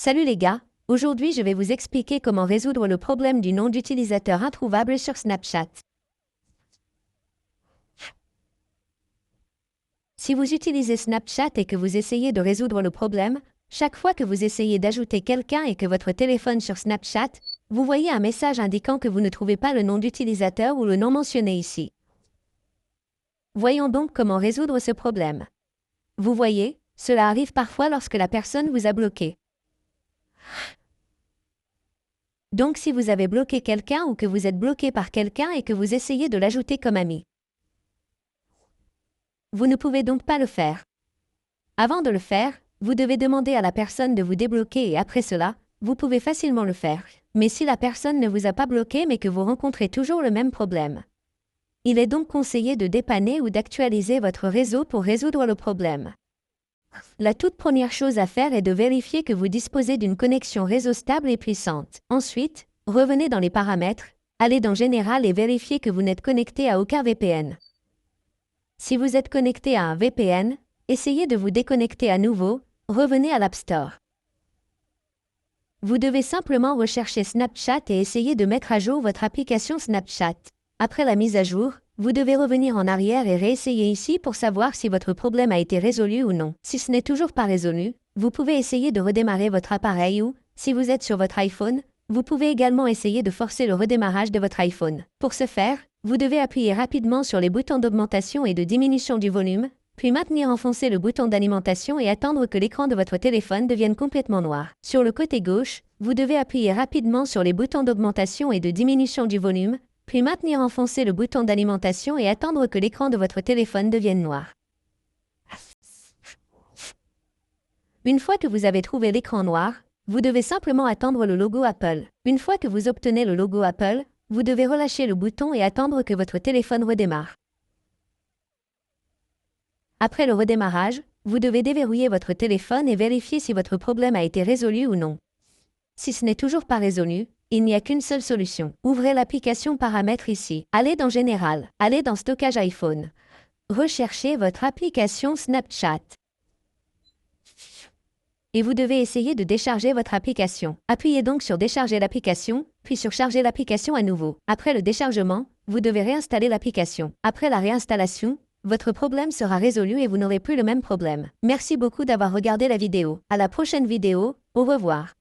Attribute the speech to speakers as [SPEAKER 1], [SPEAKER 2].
[SPEAKER 1] Salut les gars, aujourd'hui je vais vous expliquer comment résoudre le problème du nom d'utilisateur introuvable sur Snapchat. Si vous utilisez Snapchat et que vous essayez de résoudre le problème, chaque fois que vous essayez d'ajouter quelqu'un et que votre téléphone sur Snapchat, vous voyez un message indiquant que vous ne trouvez pas le nom d'utilisateur ou le nom mentionné ici. Voyons donc comment résoudre ce problème. Vous voyez, cela arrive parfois lorsque la personne vous a bloqué. Donc si vous avez bloqué quelqu'un ou que vous êtes bloqué par quelqu'un et que vous essayez de l'ajouter comme ami, vous ne pouvez donc pas le faire. Avant de le faire, vous devez demander à la personne de vous débloquer et après cela, vous pouvez facilement le faire. Mais si la personne ne vous a pas bloqué mais que vous rencontrez toujours le même problème, il est donc conseillé de dépanner ou d'actualiser votre réseau pour résoudre le problème. La toute première chose à faire est de vérifier que vous disposez d'une connexion réseau stable et puissante. Ensuite, revenez dans les paramètres, allez dans Général et vérifiez que vous n'êtes connecté à aucun VPN. Si vous êtes connecté à un VPN, essayez de vous déconnecter à nouveau, revenez à l'App Store. Vous devez simplement rechercher Snapchat et essayer de mettre à jour votre application Snapchat. Après la mise à jour, vous devez revenir en arrière et réessayer ici pour savoir si votre problème a été résolu ou non. Si ce n'est toujours pas résolu, vous pouvez essayer de redémarrer votre appareil ou, si vous êtes sur votre iPhone, vous pouvez également essayer de forcer le redémarrage de votre iPhone. Pour ce faire, vous devez appuyer rapidement sur les boutons d'augmentation et de diminution du volume, puis maintenir enfoncé le bouton d'alimentation et attendre que l'écran de votre téléphone devienne complètement noir. Sur le côté gauche, vous devez appuyer rapidement sur les boutons d'augmentation et de diminution du volume, puis maintenir enfoncé le bouton d'alimentation et attendre que l'écran de votre téléphone devienne noir. Une fois que vous avez trouvé l'écran noir, vous devez simplement attendre le logo Apple. Une fois que vous obtenez le logo Apple, vous devez relâcher le bouton et attendre que votre téléphone redémarre. Après le redémarrage, vous devez déverrouiller votre téléphone et vérifier si votre problème a été résolu ou non. Si ce n'est toujours pas résolu, il n'y a qu'une seule solution. Ouvrez l'application Paramètres ici. Allez dans Général. Allez dans Stockage iPhone. Recherchez votre application Snapchat. Et vous devez essayer de décharger votre application. Appuyez donc sur Décharger l'application, puis sur Charger l'application à nouveau. Après le déchargement, vous devez réinstaller l'application. Après la réinstallation, votre problème sera résolu et vous n'aurez plus le même problème. Merci beaucoup d'avoir regardé la vidéo. À la prochaine vidéo, au revoir.